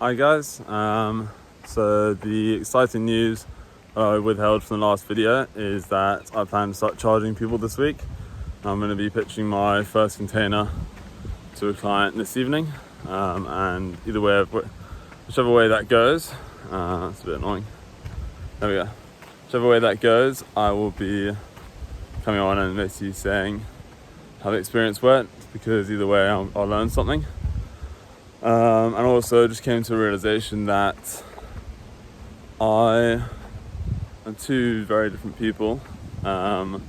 Hi guys, so the exciting news I withheld from the last video is that I plan to start charging people this week. I'm going to be pitching my first container to a client this evening, and whichever way that goes, it's a bit annoying, there we go, whichever way that goes, I will be coming on and basically saying how the experience went, because either way I'll learn something. And also just came to a realization that I am two very different people when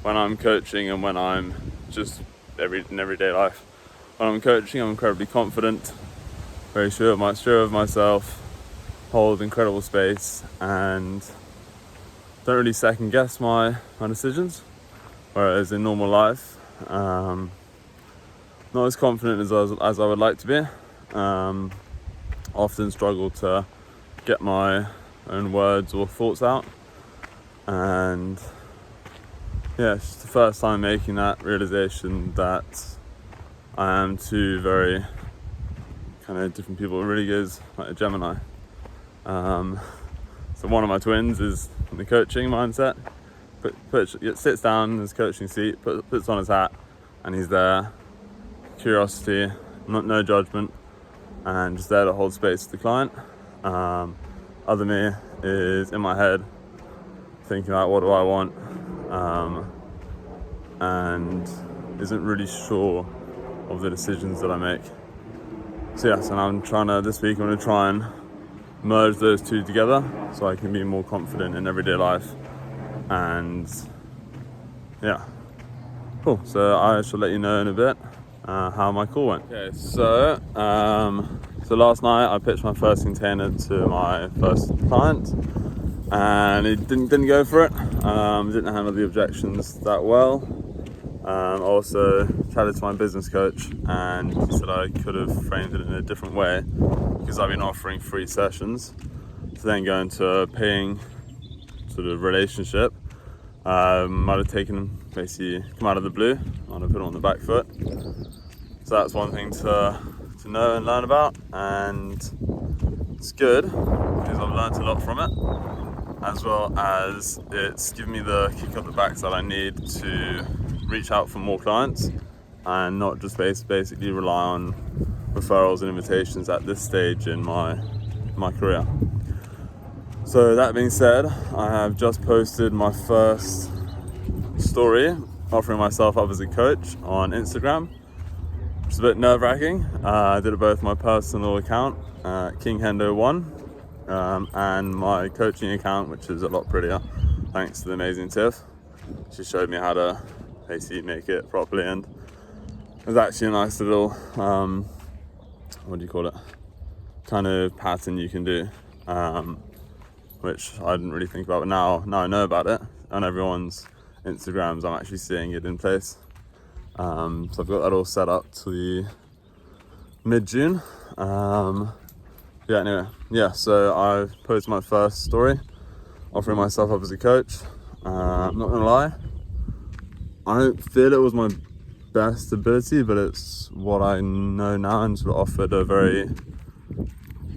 I'm coaching and when I'm just in everyday life. When I'm coaching, I'm incredibly confident, very sure of myself, hold incredible space, and don't really second guess my decisions. Whereas in normal life, not as confident as I would like to be. Often struggle to get my own words or thoughts out, and yeah, it's just the first time making that realization that I am two very kind of different people. It really is like a Gemini. So one of my twins is in the coaching mindset, sits down in his coaching seat, puts on his hat, and he's there, curiosity, no judgment, and just there to hold space for the client. Other me is in my head thinking about what do I want, and isn't really sure of the decisions that I make. So yes, and this week I'm going to try and merge those two together so I can be more confident in everyday life. And yeah, cool. So I shall let you know in a bit how my call went. Okay, so last night I pitched my first container to my first client, and it didn't go for it. Didn't handle the objections that well. Also chatted to my business coach, and he said I could have framed it in a different way, because I've been offering free sessions to then go into a paying sort of relationship. Might have come out of the blue, might have put it on the back foot. So that's one thing to know and learn about, and it's good because I've learned a lot from it, as well as it's given me the kick up the backside that I need to reach out for more clients and not just basically rely on referrals and invitations at this stage in my career. So that being said, I have just posted my first story offering myself up as a coach on Instagram. It's a bit nerve-wracking. I did it both my personal account, KingHendo1, and my coaching account, which is a lot prettier, thanks to the amazing Tiff. She showed me how to basically make it properly, and there's actually a nice little, what do you call it, kind of pattern you can do, which I didn't really think about, but now I know about it. On everyone's Instagrams, I'm actually seeing it in place. So I've got that all set up to the mid-June. So I posted my first story offering myself up as a coach. I'm not gonna lie, I don't feel it was my best ability, but it's what I know now, and sort of offered a very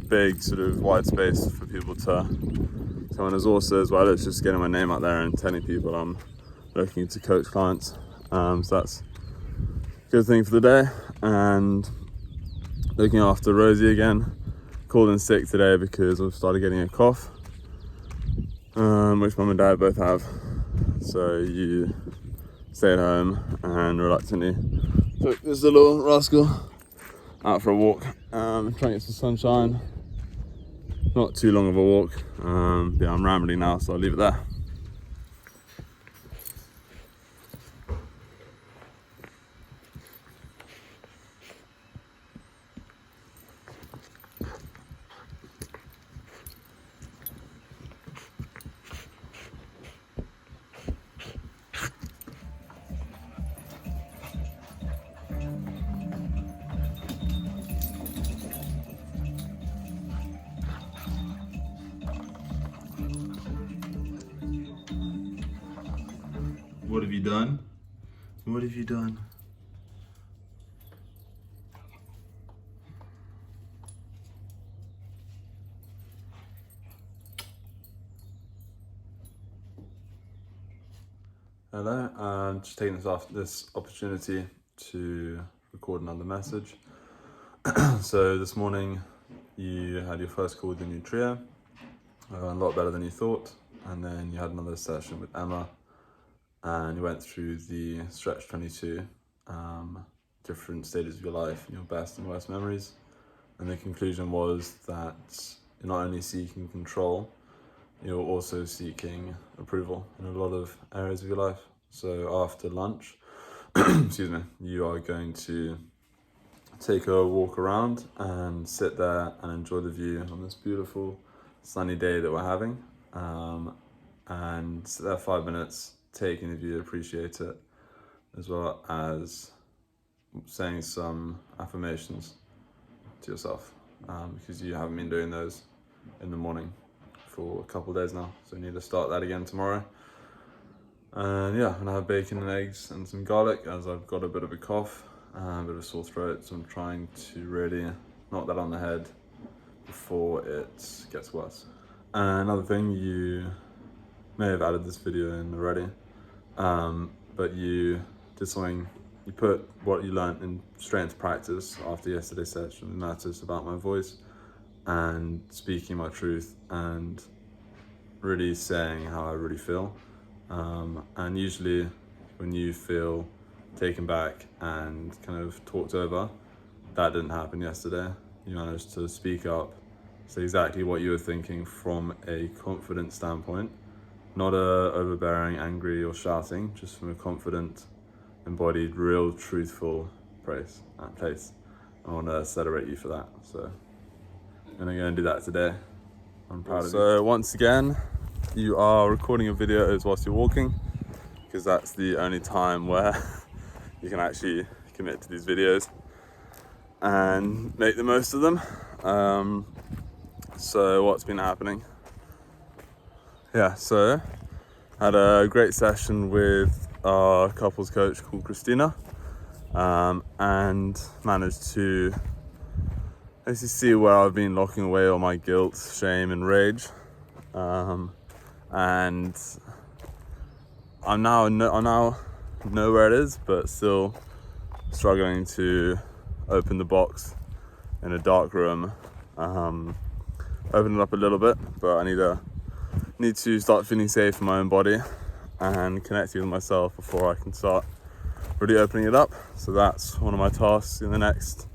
big sort of wide space for people to come. And there's also, as well, it's just getting my name out there and telling people I'm looking to coach clients. So that's a good thing for the day. And looking after Rosie again. Called in sick today because I've started getting a cough, which mum and dad both have. So you stay at home, and reluctantly took this little rascal out for a walk, trying to get some sunshine. Not too long of a walk. Yeah, I'm rambling now, so I'll leave it there. What have you done? What have you done? Hello, I'm just taking this opportunity to record another message. So this morning you had your first call with the new trio, a lot better than you thought, and then you had another session with Emma, and you went through the stretch 22, different stages of your life, your best and worst memories, and the conclusion was that you're not only seeking control, you're also seeking approval in a lot of areas of your life. So after lunch, excuse me, you are going to take a walk around and sit there and enjoy the view on this beautiful sunny day that we're having. And sit there 5 minutes, take in the view, appreciate it, as well as saying some affirmations to yourself, because you haven't been doing those in the morning for a couple of days now, so you need to start that again tomorrow. And yeah, I'm gonna have bacon and eggs and some garlic, as I've got a bit of a cough, a bit of a sore throat, so I'm trying to really knock that on the head before it gets worse. And another thing, you may have added this video in already, but you did something, you put what you learned straight into practice after yesterday's session. You noticed about my voice and speaking my truth and really saying how I really feel. And usually when you feel taken back and kind of talked over, that didn't happen yesterday. You managed to speak up, say exactly what you were thinking from a confident standpoint, not a overbearing, angry or shouting, just from a confident, embodied, real, truthful place. I want to celebrate you for that. So I'm going to do that today. I'm proud of you. So once again, you are recording your videos whilst you're walking, because that's the only time where you can actually commit to these videos and make the most of them. So what's been happening? Yeah, so had a great session with our couples coach called Christina, and managed to actually see where I've been locking away all my guilt, shame and rage. And I now know where it is, but still struggling to open the box in a dark room. Open it up a little bit, but I need to start feeling safe in my own body and connecting with myself before I can start really opening it up. So that's one of my tasks in the next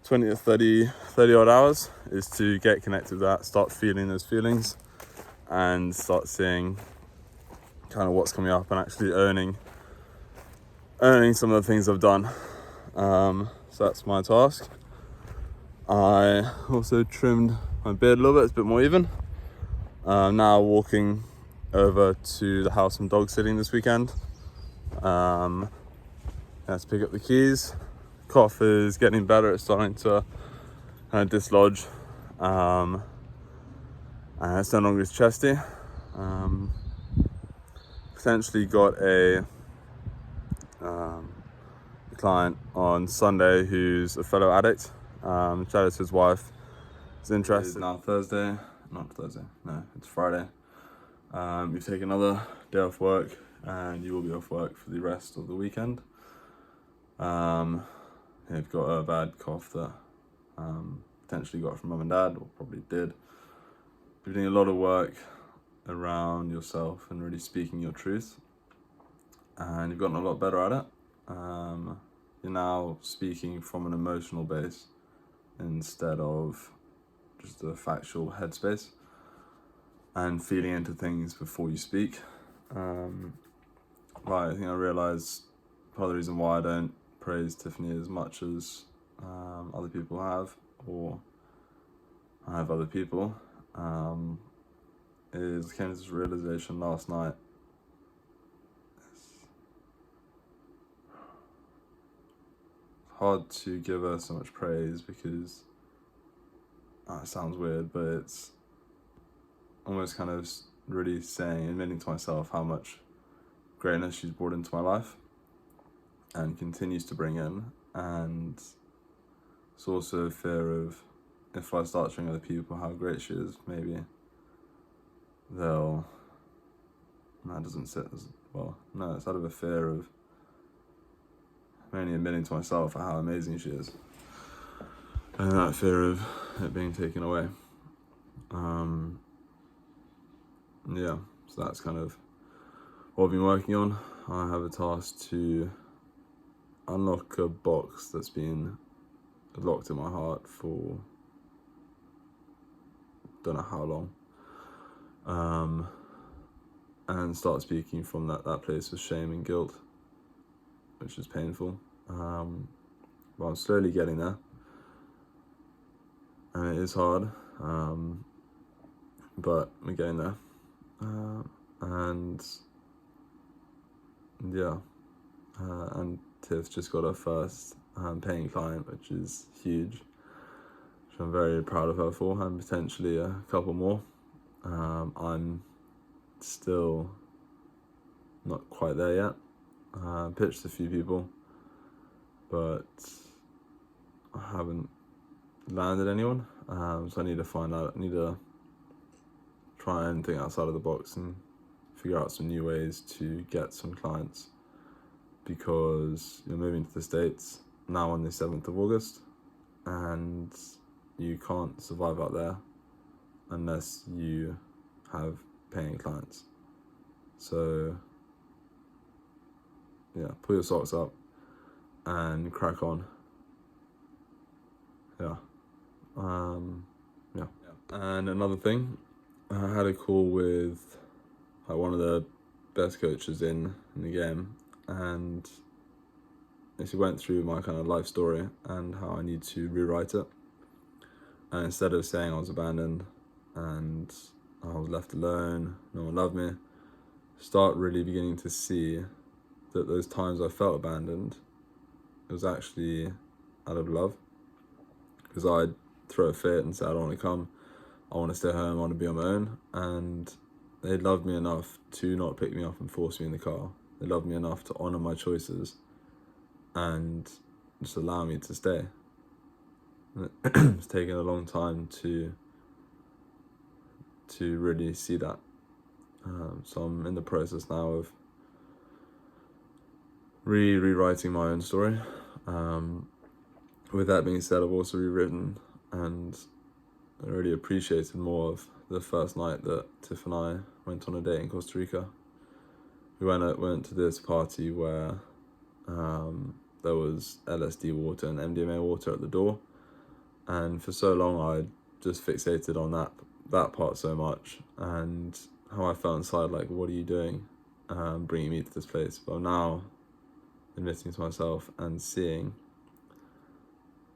20 to 30 odd hours, is to get connected with that, start feeling those feelings and start seeing kind of what's coming up and actually owning some of the things I've done. So that's my task. I also trimmed my beard a little bit, it's a bit more even. Now walking over to the house I'm dog sitting this weekend. Let's pick up the keys. Cough is getting better, it's starting to kind of dislodge. And it's no longer as chesty. Potentially got a client on Sunday who's a fellow addict. Shout out to his wife. Is interested. It's now it's Friday. You take another day off work and you will be off work for the rest of the weekend. You've got a bad cough that potentially got from mum and dad, or probably did. You're doing a lot of work around yourself and really speaking your truth, and you've gotten a lot better at it. You're now speaking from an emotional base instead of just a factual headspace, and feeling into things before you speak. I think I realised part of the reason why I don't praise Tiffany as much as other people have, or I have other people, is came to this realization last night. It's hard to give her so much praise because it sounds weird, but it's almost kind of really admitting to myself how much greatness she's brought into my life and continues to bring in. And it's also a fear of, if I start showing other people how great she is, maybe that doesn't sit well, no, it's out of a fear of mainly admitting to myself how amazing she is, and that fear of it being taken away. Yeah, so that's kind of what I've been working on. I have a task to unlock a box that's been locked in my heart for don't know how long, and start speaking from that place of shame and guilt, which is painful, but I'm slowly getting there, and it is hard, but we're getting there, and yeah, and Tiff just got her first paying client, which is huge, which I'm very proud of her for, and potentially a couple more. I'm still not quite there yet. Pitched a few people, but I haven't landed anyone, so I need to find out. I need to try and think outside of the box and figure out some new ways to get some clients, because you're moving to the States now on the 7th of August, and you can't survive out there unless you have paying clients. So yeah, pull your socks up and crack on. Yeah. Yeah. And another thing, I had a call with one of the best coaches in the game, and she went through my kind of life story and how I need to rewrite it. And instead of saying I was abandoned and I was left alone, no one loved me, start really beginning to see that those times I felt abandoned, it was actually out of love. Because I'd throw a fit and say, I don't want to come, I want to stay home, I want to be on my own. And they loved me enough to not pick me up and force me in the car. They loved me enough to honour my choices and just allow me to stay. And it's taken a long time to really see that. So I'm in the process now of rewriting my own story. With that being said, I've also rewritten, and I really appreciated more of the first night that Tiff and I went on a date in Costa Rica. We went to this party where there was LSD water and MDMA water at the door, and for so long I just fixated on that part so much, and how I felt inside, like, what are you doing bringing me to this place? But now admitting to myself and seeing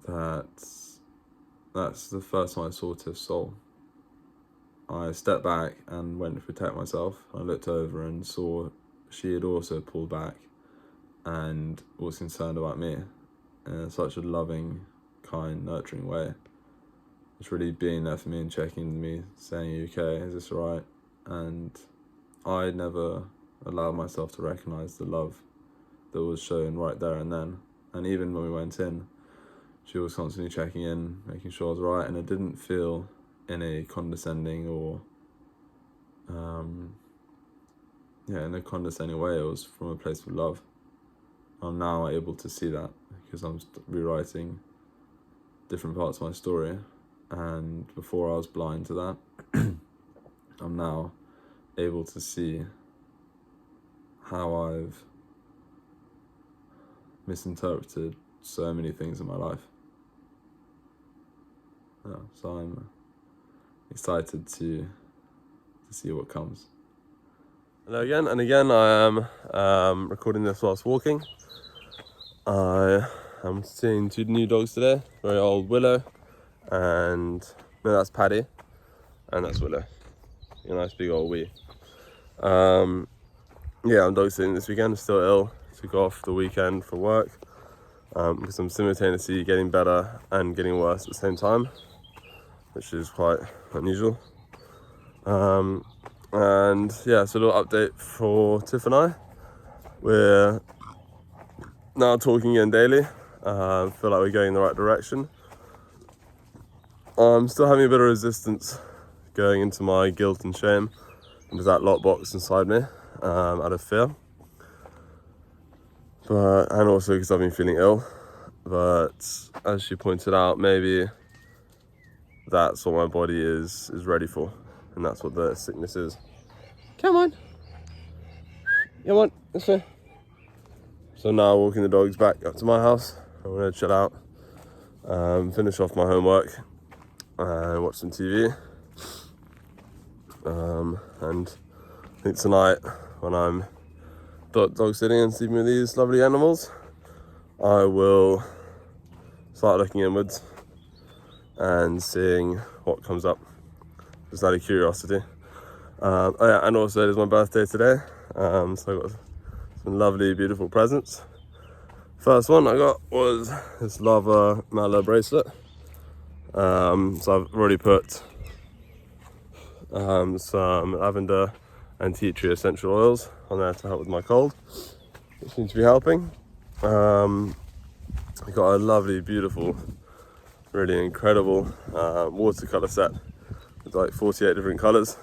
that that's the first time I saw Tiff's soul. I stepped back and went to protect myself. I looked over and saw she had also pulled back and was concerned about me in such a loving, kind, nurturing way. It's really being there for me and checking with me, saying, "Are you okay? Is this all right?" And I never allowed myself to recognize the love that was shown right there and then. And even when we went in, she was constantly checking in, making sure I was right, and it didn't feel in a condescending or in a condescending way. It was from a place of love. I'm now able to see that because I'm rewriting different parts of my story, and before I was blind to that. I'm now able to see how I've misinterpreted so many things in my life. Yeah, so I'm excited to see what comes. Hello again, and again I am recording this whilst walking. I am seeing two new dogs today, very old Willow, and no, that's Paddy, and that's Willow, a nice big old wee. Yeah, I'm dog sitting this weekend, still ill, took off the weekend for work, because I'm simultaneously getting better and getting worse at the same time, which is quite unusual. And yeah, so a little update for Tiff and I. We're now talking again daily. Feel like we're going in the right direction. I'm still having a bit of resistance going into my guilt and shame, into that lockbox inside me, out of fear. and also because I've been feeling ill. But as she pointed out, maybe that's what my body is ready for, and that's what the sickness is. Come on, this way. So now walking the dogs back up to my house. I'm gonna chill out, finish off my homework, and watch some TV. And I think tonight, when I'm dog sitting and sleeping with these lovely animals, I will start looking inwards and seeing what comes up, just out of curiosity. Oh yeah, and also it is my birthday today, so I got some lovely, beautiful presents. First one I got was this lava mallow bracelet. So I've already put some lavender and tea tree essential oils on there to help with my cold, which seems to be helping. I got a lovely, beautiful, really incredible watercolor set with like 48 different colors,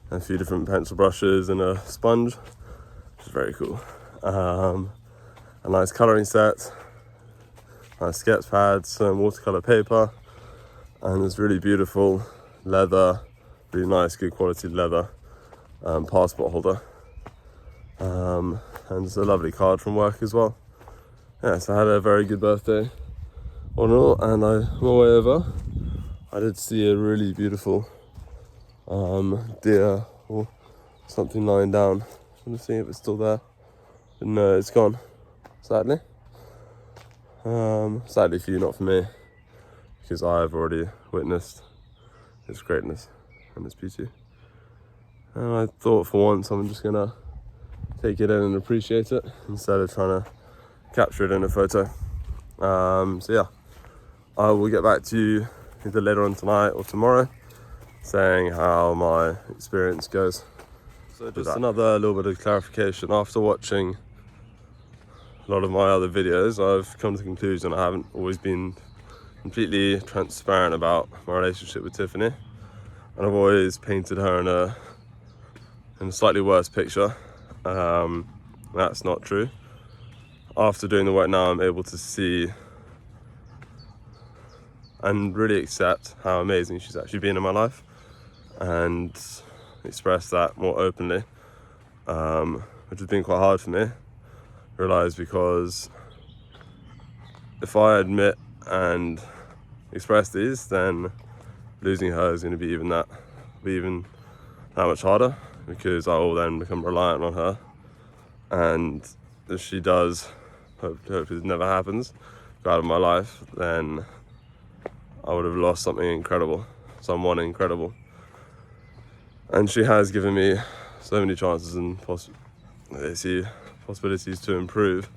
and a few different pencil brushes and a sponge, which is very cool. A nice coloring set, nice sketch pads, some watercolor paper, and this really beautiful leather, really nice, good quality leather passport holder, and just a lovely card from work as well. Yeah, so I had a very good birthday all in all, and on my way over I did see a really beautiful deer or something lying down. I'm gonna see if it's still there, but no, it's gone, sadly. Sadly for you, not for me, because I've already witnessed its greatness and its beauty. And I thought for once I'm just gonna take it in and appreciate it instead of trying to capture it in a photo. So yeah, I will get back to you either later on tonight or tomorrow, saying how my experience goes. So just another little bit of clarification. After watching a lot of my other videos, I've come to the conclusion I haven't always been completely transparent about my relationship with Tiffany, and I've always painted her in a slightly worse picture. That's not true. After doing the work now, I'm able to see and really accept how amazing she's actually been in my life, and express that more openly, which has been quite hard for me to realise, because if I admit and express these, then losing her is going to be even that much harder, because I will then become reliant on her, and if she does, hopefully it never happens, go out of my life, then I would have lost someone incredible. And she has given me so many chances and possibilities to improve,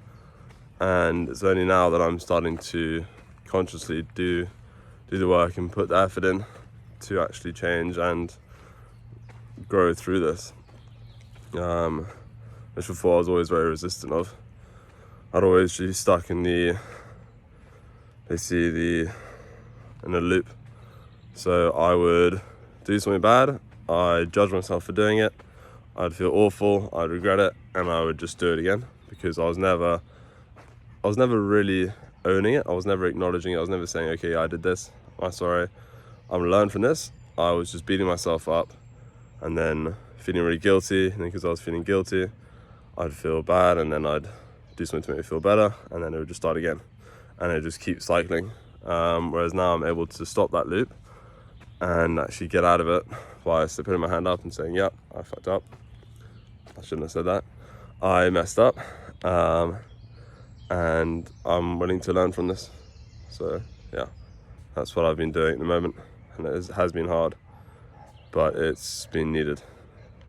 and it's only now that I'm starting to consciously do the work and put the effort in to actually change and grow through this, which before I was always very resistant of. I'd always be stuck in a loop. So I would do something bad, I'd judge myself for doing it, I'd feel awful, I'd regret it, and I would just do it again, because I was never really owning it. I was never acknowledging it. I was never saying, okay, I did this, I'm sorry, I'm gonna learn from this. I was just beating myself up and then feeling really guilty, and then because I was feeling guilty, I'd feel bad, and then I'd do something to make me feel better, and then it would just start again, and it just keeps cycling. Whereas now I'm able to stop that loop and actually get out of it by putting my hand up and saying, yep, I fucked up, I shouldn't have said that, I messed up, and I'm willing to learn from this. So yeah, that's what I've been doing at the moment, and it has been hard, but it's been needed.